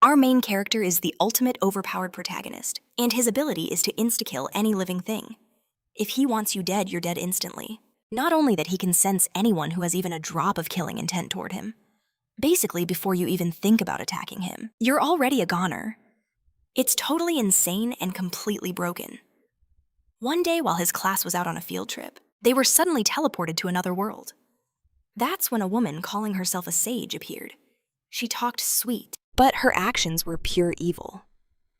Our main character is the ultimate overpowered protagonist, and his ability is to insta-kill any living thing. If he wants you dead, you're dead instantly. Not only that, he can sense anyone who has even a drop of killing intent toward him. Basically, before you even think about attacking him, you're already a goner. It's totally insane and completely broken. One day, while his class was out on a field trip, they were suddenly teleported to another world. That's when a woman calling herself a sage appeared. She talked sweet, but her actions were pure evil.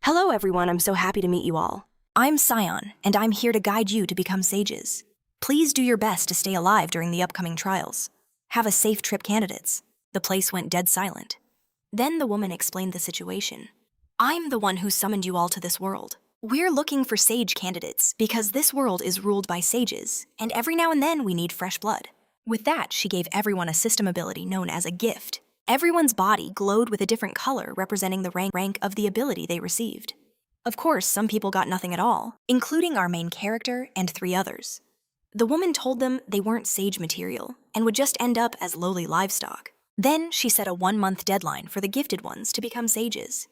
Hello everyone, I'm so happy to meet you all. I'm Scion, and I'm here to guide you to become sages. Please do your best to stay alive during the upcoming trials. Have a safe trip, candidates. The place went dead silent. Then the woman explained the situation. I'm the one who summoned you all to this world. We're looking for sage candidates because this world is ruled by sages, and every now and then we need fresh blood. With that, she gave everyone a system ability known as a gift. Everyone's body glowed with a different color representing the rank of the ability they received. Of course, some people got nothing at all, including our main character and 3 others. The woman told them they weren't sage material and would just end up as lowly livestock. Then she set a 1-month deadline for the gifted ones to become sages.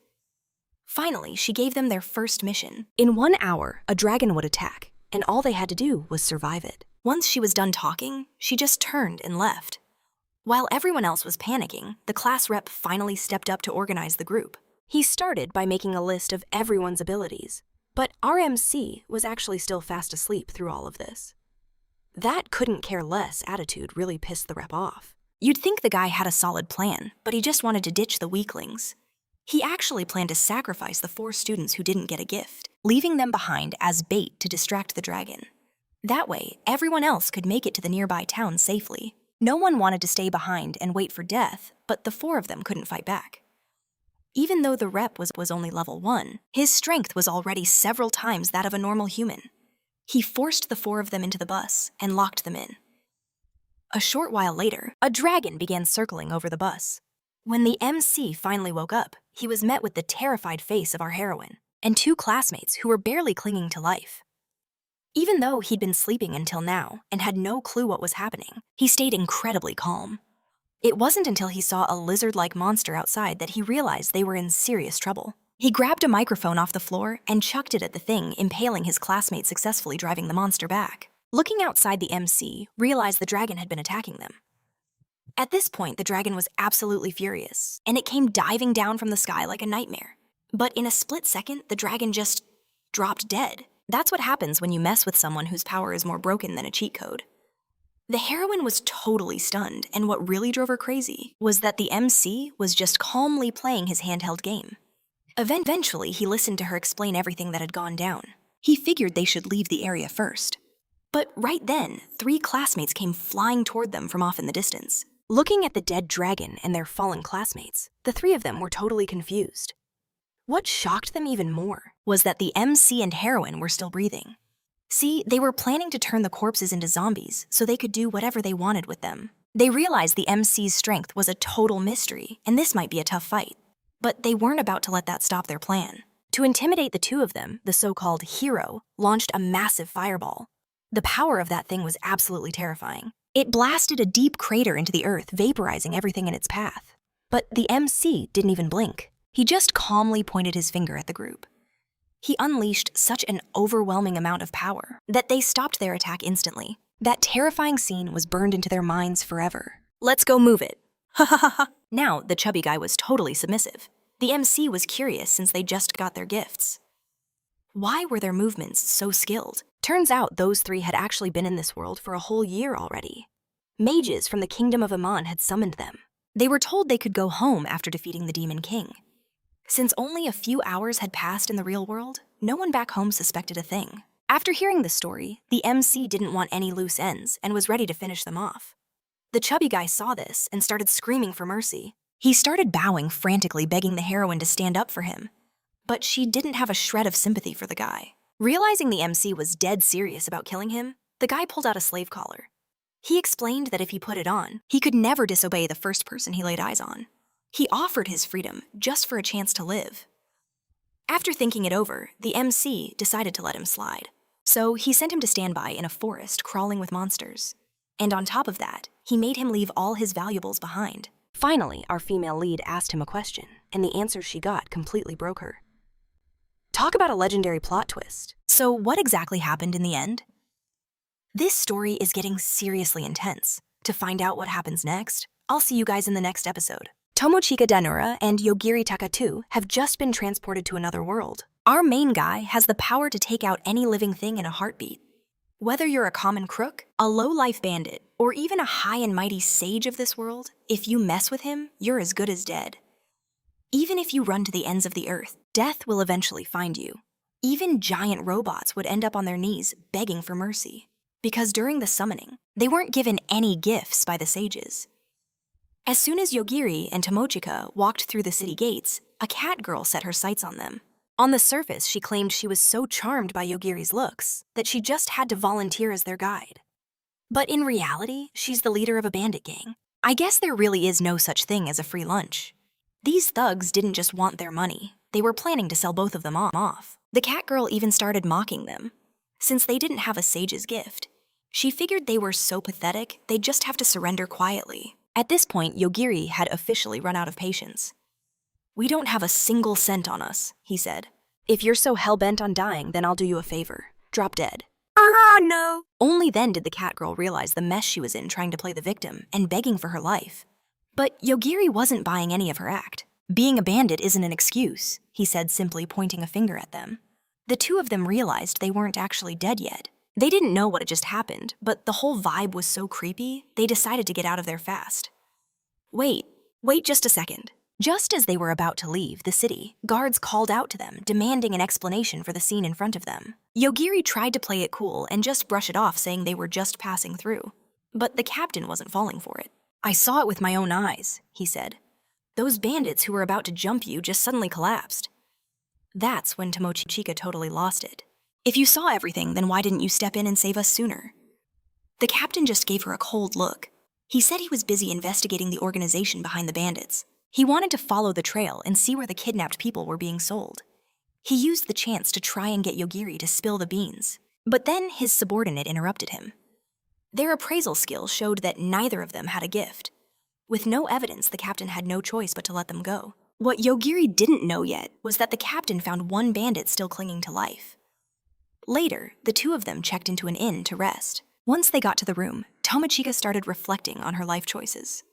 Finally, she gave them their first mission. In 1 hour, a dragon would attack, and all they had to do was survive it. Once she was done talking, she just turned and left. While everyone else was panicking, the class rep finally stepped up to organize the group. He started by making a list of everyone's abilities, but our MC was actually still fast asleep through all of this. That couldn't care less attitude really pissed the rep off. You'd think the guy had a solid plan, but he just wanted to ditch the weaklings. He actually planned to sacrifice the 4 students who didn't get a gift, leaving them behind as bait to distract the dragon. That way, everyone else could make it to the nearby town safely. No one wanted to stay behind and wait for death, but the 4 of them couldn't fight back. Even though the rep was only level 1, his strength was already several times that of a normal human. He forced the 4 of them into the bus and locked them in. A short while later, a dragon began circling over the bus. When the MC finally woke up, he was met with the terrified face of our heroine and 2 classmates who were barely clinging to life. Even though he'd been sleeping until now and had no clue what was happening, he stayed incredibly calm. It wasn't until he saw a lizard-like monster outside that he realized they were in serious trouble. He grabbed a microphone off the floor and chucked it at the thing, impaling his classmate, successfully driving the monster back. Looking outside, the MC realized the dragon had been attacking them. At this point, the dragon was absolutely furious, and it came diving down from the sky like a nightmare. But in a split second, the dragon just dropped dead. That's what happens when you mess with someone whose power is more broken than a cheat code. The heroine was totally stunned, and what really drove her crazy was that the MC was just calmly playing his handheld game. Eventually, he listened to her explain everything that had gone down. He figured they should leave the area first. But right then, 3 classmates came flying toward them from off in the distance. Looking at the dead dragon and their fallen classmates, the 3 of them were totally confused. What shocked them even more was that the MC and heroine were still breathing. See, they were planning to turn the corpses into zombies so they could do whatever they wanted with them. They realized the MC's strength was a total mystery, and this might be a tough fight. But they weren't about to let that stop their plan. To intimidate the 2 of them, the so-called hero launched a massive fireball. The power of that thing was absolutely terrifying. It blasted a deep crater into the earth, vaporizing everything in its path. But the MC didn't even blink. He just calmly pointed his finger at the group. He unleashed such an overwhelming amount of power that they stopped their attack instantly. That terrifying scene was burned into their minds forever. Let's go move it. Ha ha ha ha. Now, the chubby guy was totally submissive. The MC was curious since they just got their gifts. Why were their movements so skilled? Turns out those 3 had actually been in this world for a whole year already. Mages from the kingdom of Amon had summoned them. They were told they could go home after defeating the Demon King. Since only a few hours had passed in the real world, no one back home suspected a thing. After hearing the story, the MC didn't want any loose ends and was ready to finish them off. The chubby guy saw this and started screaming for mercy. He started bowing frantically, begging the heroine to stand up for him. But she didn't have a shred of sympathy for the guy. Realizing the MC was dead serious about killing him, the guy pulled out a slave collar. He explained that if he put it on, he could never disobey the first person he laid eyes on. He offered his freedom just for a chance to live. After thinking it over, the MC decided to let him slide. So he sent him to stand by in a forest crawling with monsters. And on top of that, he made him leave all his valuables behind. Finally, our female lead asked him a question. and the answers she got completely broke her. Talk about a legendary plot twist. So what exactly happened in the end? This story is getting seriously intense. To find out what happens next, I'll see you guys in the next episode. Tomochika Danura and Yogiri Takatu have just been transported to another world. Our main guy has the power to take out any living thing in a heartbeat. Whether you're a common crook, a low-life bandit, or even a high and mighty sage of this world, if you mess with him, you're as good as dead. Even if you run to the ends of the earth, death will eventually find you. Even giant robots would end up on their knees begging for mercy. Because during the summoning, they weren't given any gifts by the sages. As soon as Yogiri and Tomochika walked through the city gates, a cat girl set her sights on them. On the surface, she claimed she was so charmed by Yogiri's looks that she just had to volunteer as their guide. But in reality, she's the leader of a bandit gang. I guess there really is no such thing as a free lunch. These thugs didn't just want their money. They were planning to sell both of them off. The cat girl even started mocking them. Since they didn't have a sage's gift, she figured they were so pathetic they'd just have to surrender quietly. At this point, Yogiri had officially run out of patience. "We don't have a single cent on us," he said. "If you're so hell-bent on dying, then I'll do you a favor. Drop dead." No! Only then did the cat girl realize the mess she was in trying to play the victim and begging for her life. But Yogiri wasn't buying any of her act. "Being a bandit isn't an excuse," he said, simply pointing a finger at them. The two of them realized they weren't actually dead yet. They didn't know what had just happened, but the whole vibe was so creepy, they decided to get out of there fast. Wait just a second. Just as they were about to leave the city, guards called out to them, demanding an explanation for the scene in front of them. Yogiri tried to play it cool and just brush it off, saying they were just passing through. But the captain wasn't falling for it. "I saw it with my own eyes," he said. "Those bandits who were about to jump you just suddenly collapsed." That's when Tomochika totally lost it. "If you saw everything, then why didn't you step in and save us sooner?" The captain just gave her a cold look. He said he was busy investigating the organization behind the bandits. He wanted to follow the trail and see where the kidnapped people were being sold. He used the chance to try and get Yogiri to spill the beans. But then his subordinate interrupted him. Their appraisal skills showed that neither of them had a gift. With no evidence, the captain had no choice but to let them go. What Yogiri didn't know yet was that the captain found one bandit still clinging to life. Later, the two of them checked into an inn to rest. Once they got to the room, Tomochika started reflecting on her life choices.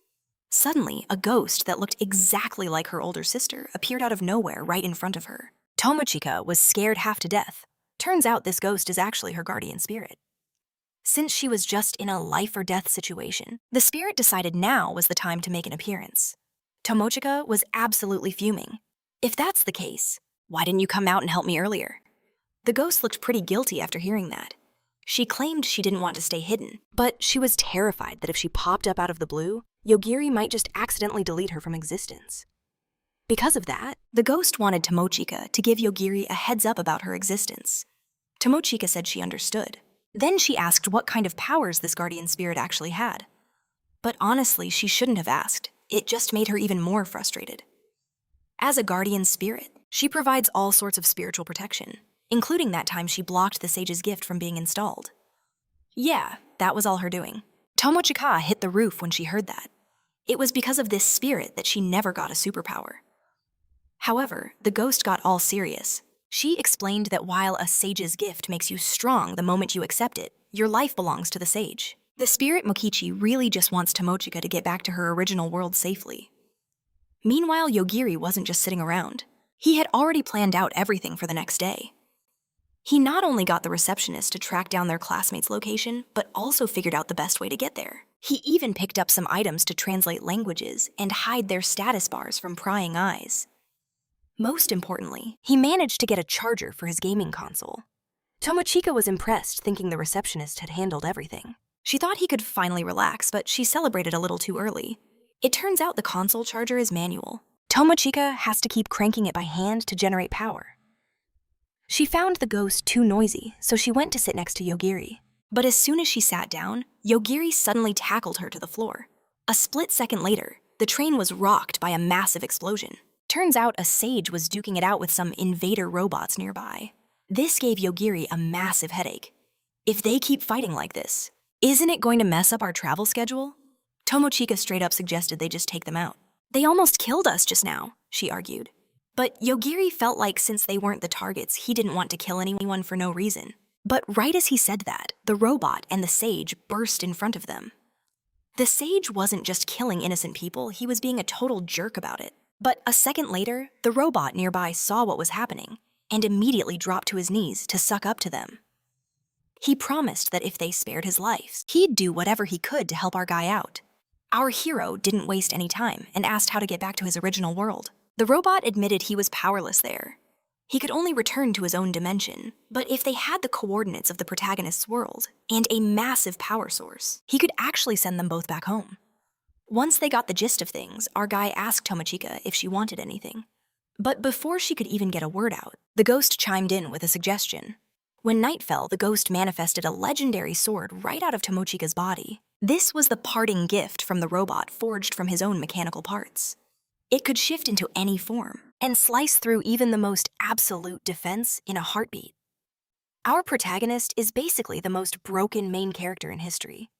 Suddenly, a ghost that looked exactly like her older sister appeared out of nowhere right in front of her. Tomochika was scared half to death. Turns out this ghost is actually her guardian spirit. Since she was just in a life-or-death situation, the spirit decided now was the time to make an appearance. Tomochika was absolutely fuming. "If that's the case, why didn't you come out and help me earlier?" The ghost looked pretty guilty after hearing that. She claimed she didn't want to stay hidden, but she was terrified that if she popped up out of the blue, Yogiri might just accidentally delete her from existence. Because of that, the ghost wanted Tomochika to give Yogiri a heads up about her existence. Tomochika said she understood. Then she asked what kind of powers this guardian spirit actually had. But honestly, she shouldn't have asked. It just made her even more frustrated. As a guardian spirit, she provides all sorts of spiritual protection, including that time she blocked the sage's gift from being installed. Yeah, that was all her doing. Tomochika hit the roof when she heard that. It was because of this spirit that she never got a superpower. However, the ghost got all serious. She explained that while a sage's gift makes you strong the moment you accept it, your life belongs to the sage. The spirit Mokichi really just wants Tomochika to get back to her original world safely. Meanwhile, Yogiri wasn't just sitting around. He had already planned out everything for the next day. He not only got the receptionist to track down their classmate's location, but also figured out the best way to get there. He even picked up some items to translate languages and hide their status bars from prying eyes. Most importantly, he managed to get a charger for his gaming console. Tomochika was impressed, thinking the receptionist had handled everything. She thought he could finally relax, but she celebrated a little too early. It turns out the console charger is manual. Tomochika has to keep cranking it by hand to generate power. She found the ghost too noisy, so she went to sit next to Yogiri. But as soon as she sat down, Yogiri suddenly tackled her to the floor. A split second later, the train was rocked by a massive explosion. Turns out a sage was duking it out with some invader robots nearby. This gave Yogiri a massive headache. If they keep fighting like this, isn't it going to mess up our travel schedule? Tomochika straight up suggested they just take them out. "They almost killed us just now," she argued. But Yogiri felt like since they weren't the targets, he didn't want to kill anyone for no reason. But right as he said that, the robot and the sage burst in front of them. The sage wasn't just killing innocent people, he was being a total jerk about it. But a second later, the robot nearby saw what was happening and immediately dropped to his knees to suck up to them. He promised that if they spared his life, he'd do whatever he could to help our guy out. Our hero didn't waste any time and asked how to get back to his original world. The robot admitted he was powerless there. He could only return to his own dimension, but if they had the coordinates of the protagonist's world and a massive power source, he could actually send them both back home. Once they got the gist of things, our guy asked Tomochika if she wanted anything. But before she could even get a word out, the ghost chimed in with a suggestion. When night fell, the ghost manifested a legendary sword right out of Tomochika's body. This was the parting gift from the robot forged from his own mechanical parts. It could shift into any form and slice through even the most absolute defense in a heartbeat. Our protagonist is basically the most broken main character in history.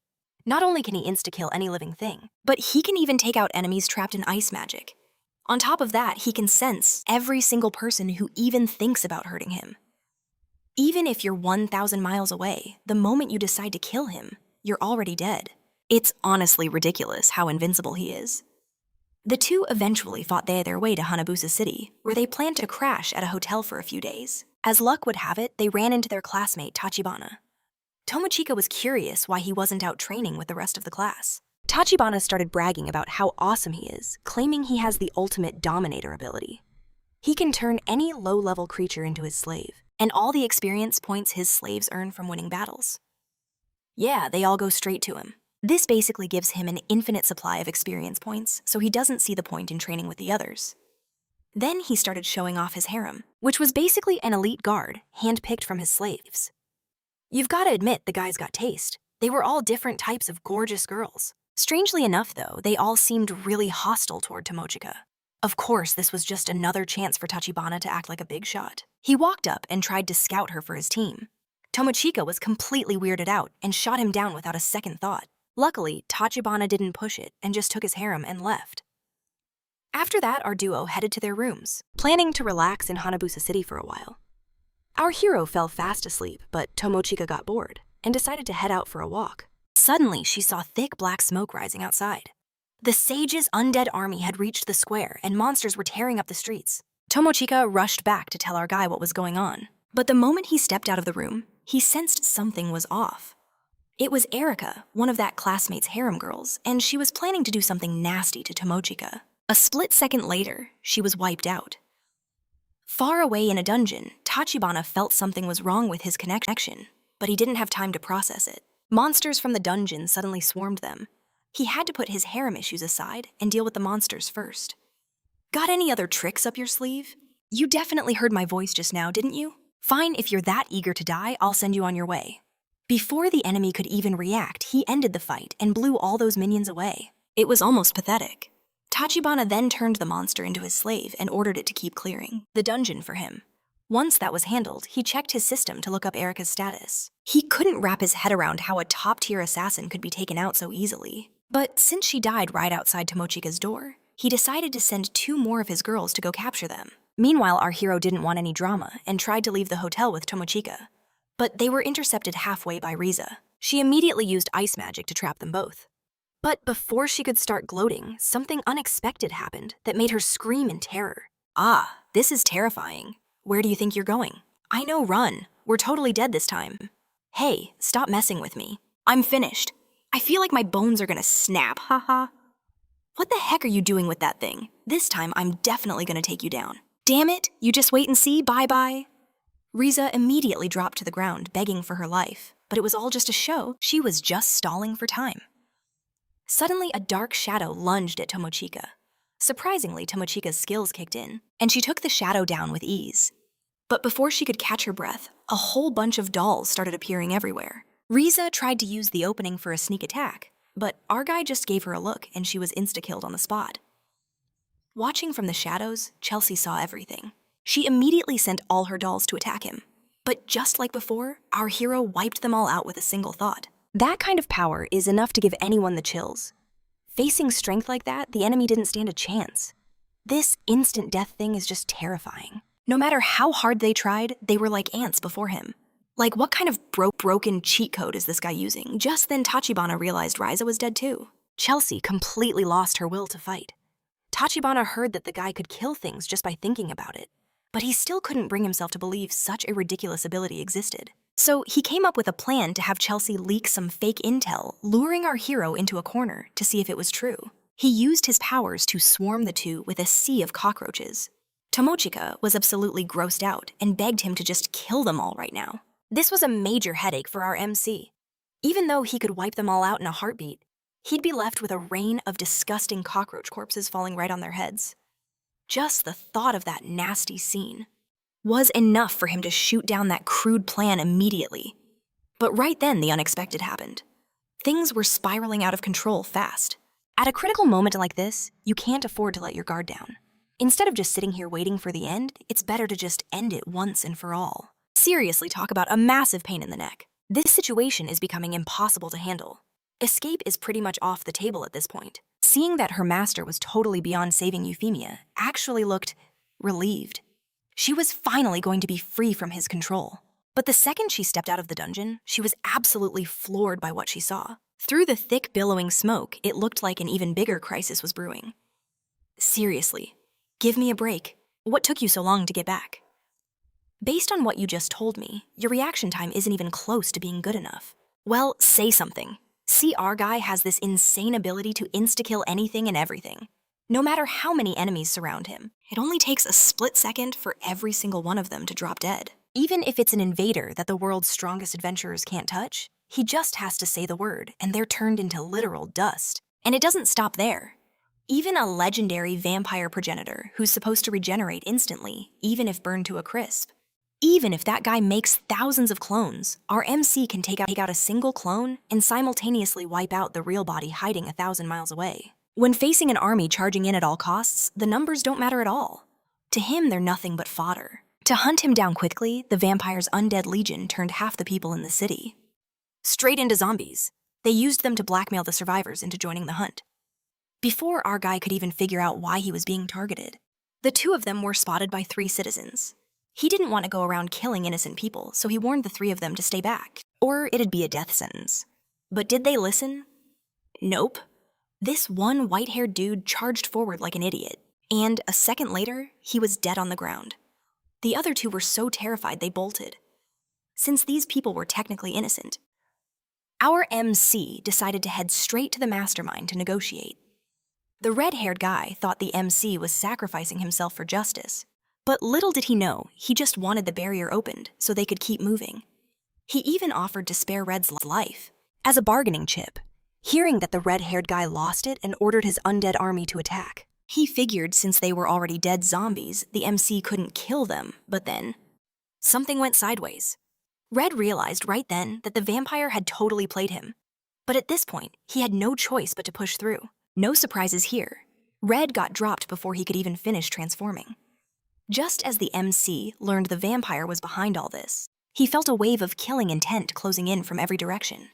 Not only can he insta-kill any living thing, but he can even take out enemies trapped in ice magic. On top of that, he can sense every single person who even thinks about hurting him. Even if you're 1,000 miles away, the moment you decide to kill him, you're already dead. It's honestly ridiculous how invincible he is. The two eventually fought their way to Hanabusa City, where they planned to crash at a hotel for a few days. As luck would have it, they ran into their classmate Tachibana. Tomochika was curious why he wasn't out training with the rest of the class. Tachibana started bragging about how awesome he is, claiming he has the ultimate dominator ability. He can turn any low-level creature into his slave, and all the experience points his slaves earn from winning battles. Yeah, they all go straight to him. This basically gives him an infinite supply of experience points, so he doesn't see the point in training with the others. Then he started showing off his harem, which was basically an elite guard, handpicked from his slaves. You've got to admit the guy's got taste. They were all different types of gorgeous girls. Strangely enough, though, they all seemed really hostile toward Tomochika. Of course, this was just another chance for Tachibana to act like a big shot. He walked up and tried to scout her for his team. Tomochika was completely weirded out and shot him down without a second thought. Luckily, Tachibana didn't push it and just took his harem and left. After that, our duo headed to their rooms, planning to relax in Hanabusa City for a while. Our hero fell fast asleep, but Tomochika got bored and decided to head out for a walk. Suddenly, she saw thick black smoke rising outside. The sage's undead army had reached the square and monsters were tearing up the streets. Tomochika rushed back to tell our guy what was going on. But the moment he stepped out of the room, he sensed something was off. It was Erika, one of that classmate's harem girls, and she was planning to do something nasty to Tomochika. A split second later, she was wiped out. Far away in a dungeon, Tachibana felt something was wrong with his connection, but he didn't have time to process it. Monsters from the dungeon suddenly swarmed them. He had to put his harem issues aside and deal with the monsters first. Got any other tricks up your sleeve? You definitely heard my voice just now, didn't you? Fine, if you're that eager to die, I'll send you on your way. Before the enemy could even react, he ended the fight and blew all those minions away. It was almost pathetic. Tachibana then turned the monster into his slave and ordered it to keep clearing the dungeon for him. Once that was handled, he checked his system to look up Erika's status. He couldn't wrap his head around how a top-tier assassin could be taken out so easily. But since she died right outside Tomochika's door, he decided to send 2 more of his girls to go capture them. Meanwhile, our hero didn't want any drama and tried to leave the hotel with Tomochika. But they were intercepted halfway by Riza. She immediately used ice magic to trap them both. But before she could start gloating, something unexpected happened that made her scream in terror. Ah, this is terrifying. Where do you think you're going? I know, run. We're totally dead this time. Hey, stop messing with me. I'm finished. I feel like my bones are gonna snap, haha. What the heck are you doing with that thing? This time I'm definitely gonna take you down. Damn it, you just wait and see, bye-bye. Riza immediately dropped to the ground, begging for her life, but it was all just a show. She was just stalling for time. Suddenly, a dark shadow lunged at Tomochika. Surprisingly, Tomochika's skills kicked in, and she took the shadow down with ease. But before she could catch her breath, a whole bunch of dolls started appearing everywhere. Riza tried to use the opening for a sneak attack, but our guy just gave her a look and she was insta-killed on the spot. Watching from the shadows, Chelsea saw everything. She immediately sent all her dolls to attack him. But just like before, our hero wiped them all out with a single thought. That kind of power is enough to give anyone the chills. Facing strength like that, the enemy didn't stand a chance. This instant death thing is just terrifying. No matter how hard they tried, they were like ants before him. Like, what kind of broken cheat code is this guy using? Just then Tachibana realized Ryza was dead too. Chelsea completely lost her will to fight. Tachibana heard that the guy could kill things just by thinking about it, but he still couldn't bring himself to believe such a ridiculous ability existed. So he came up with a plan to have Chelsea leak some fake intel, luring our hero into a corner to see if it was true. He used his powers to swarm the two with a sea of cockroaches. Tomochika was absolutely grossed out and begged him to just kill them all right now. This was a major headache for our MC. Even though he could wipe them all out in a heartbeat, he'd be left with a rain of disgusting cockroach corpses falling right on their heads. Just the thought of that nasty scene was enough for him to shoot down that crude plan immediately. But right then, the unexpected happened. Things were spiraling out of control fast. At a critical moment like this, you can't afford to let your guard down. Instead of just sitting here waiting for the end, it's better to just end it once and for all. Seriously, talk about a massive pain in the neck. This situation is becoming impossible to handle. Escape is pretty much off the table at this point. Seeing that her master was totally beyond saving Euphemia actually looked relieved. She was finally going to be free from his control. But the second she stepped out of the dungeon, she was absolutely floored by what she saw. Through the thick, billowing smoke, it looked like an even bigger crisis was brewing. Seriously, give me a break. What took you so long to get back? Based on what you just told me, your reaction time isn't even close to being good enough. Well, say something. See, our guy has this insane ability to insta-kill anything and everything. No matter how many enemies surround him, it only takes a split second for every single one of them to drop dead. Even if it's an invader that the world's strongest adventurers can't touch, he just has to say the word, and they're turned into literal dust. And it doesn't stop there. Even a legendary vampire progenitor who's supposed to regenerate instantly, even if burned to a crisp. Even if that guy makes thousands of clones, our MC can take out a single clone and simultaneously wipe out the real body hiding 1,000 miles away. When facing an army charging in at all costs, the numbers don't matter at all. To him, they're nothing but fodder. To hunt him down quickly, the vampire's undead legion turned half the people in the city straight into zombies. They used them to blackmail the survivors into joining the hunt. Before our guy could even figure out why he was being targeted, the two of them were spotted by 3 citizens. He didn't want to go around killing innocent people, so he warned the 3 of them to stay back, or it'd be a death sentence. But did they listen? Nope. This one white-haired dude charged forward like an idiot, and a second later, he was dead on the ground. The other 2 were so terrified they bolted. Since these people were technically innocent, our MC decided to head straight to the mastermind to negotiate. The red-haired guy thought the MC was sacrificing himself for justice, but little did he know, he just wanted the barrier opened so they could keep moving. He even offered to spare Red's life as a bargaining chip, hearing that the red-haired guy lost it and ordered his undead army to attack. He figured since they were already dead zombies, the MC couldn't kill them, but then something went sideways. Red realized right then that the vampire had totally played him. But at this point, he had no choice but to push through. No surprises here. Red got dropped before he could even finish transforming. Just as the MC learned the vampire was behind all this, he felt a wave of killing intent closing in from every direction.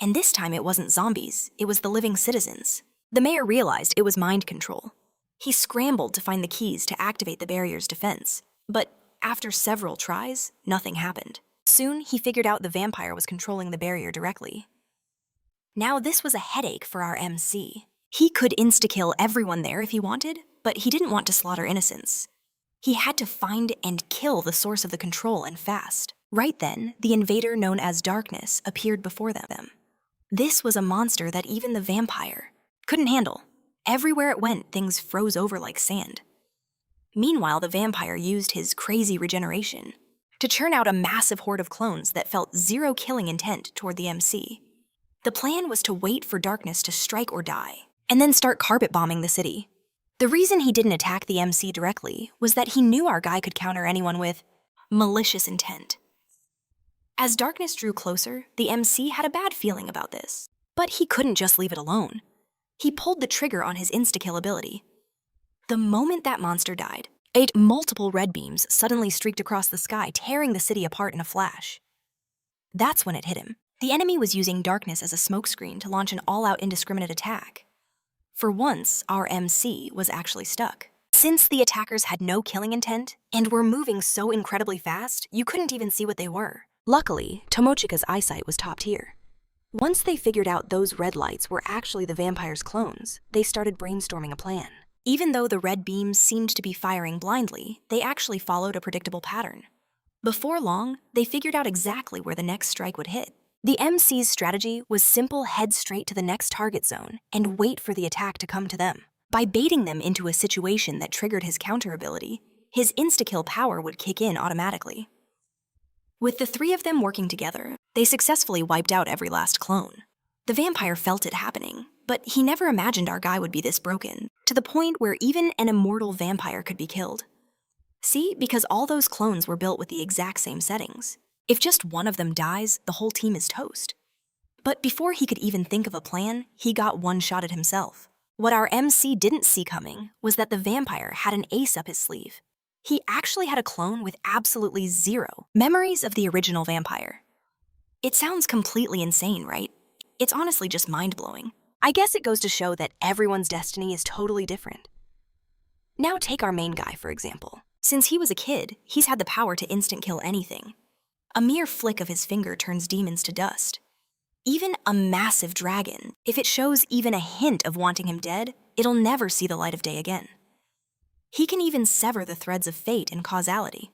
And this time it wasn't zombies, it was the living citizens. The mayor realized it was mind control. He scrambled to find the keys to activate the barrier's defense, but after several tries, nothing happened. Soon, he figured out the vampire was controlling the barrier directly. Now this was a headache for our MC. He could insta-kill everyone there if he wanted, but he didn't want to slaughter innocents. He had to find and kill the source of the control and fast. Right then, the invader known as Darkness appeared before them. This was a monster that even the vampire couldn't handle. Everywhere it went, things froze over like sand. Meanwhile, the vampire used his crazy regeneration to churn out a massive horde of clones that felt zero killing intent toward the MC. The plan was to wait for Darkness to strike or die, and then start carpet bombing the city. The reason he didn't attack the MC directly was that he knew our guy could counter anyone with malicious intent. As Darkness drew closer, the MC had a bad feeling about this, but he couldn't just leave it alone. He pulled the trigger on his insta-kill ability. The moment that monster died, multiple red beams suddenly streaked across the sky, tearing the city apart in a flash. That's when it hit him. The enemy was using Darkness as a smokescreen to launch an all-out indiscriminate attack. For once, our MC was actually stuck. Since the attackers had no killing intent and were moving so incredibly fast, you couldn't even see what they were. Luckily, Tomochika's eyesight was top tier. Once they figured out those red lights were actually the vampire's clones, they started brainstorming a plan. Even though the red beams seemed to be firing blindly, they actually followed a predictable pattern. Before long, they figured out exactly where the next strike would hit. The MC's strategy was simple: head straight to the next target zone and wait for the attack to come to them. By baiting them into a situation that triggered his counter ability, his insta-kill power would kick in automatically. With the three of them working together, they successfully wiped out every last clone. The vampire felt it happening, but he never imagined our guy would be this broken, to the point where even an immortal vampire could be killed. See, because all those clones were built with the exact same settings. If just one of them dies, the whole team is toast. But before he could even think of a plan, he got one shot at himself. What our MC didn't see coming was that the vampire had an ace up his sleeve. He actually had a clone with absolutely zero memories of the original vampire. It sounds completely insane, right? It's honestly just mind-blowing. I guess it goes to show that everyone's destiny is totally different. Now take our main guy, for example. Since he was a kid, he's had the power to instant kill anything. A mere flick of his finger turns demons to dust. Even a massive dragon, if it shows even a hint of wanting him dead, it'll never see the light of day again. He can even sever the threads of fate and causality.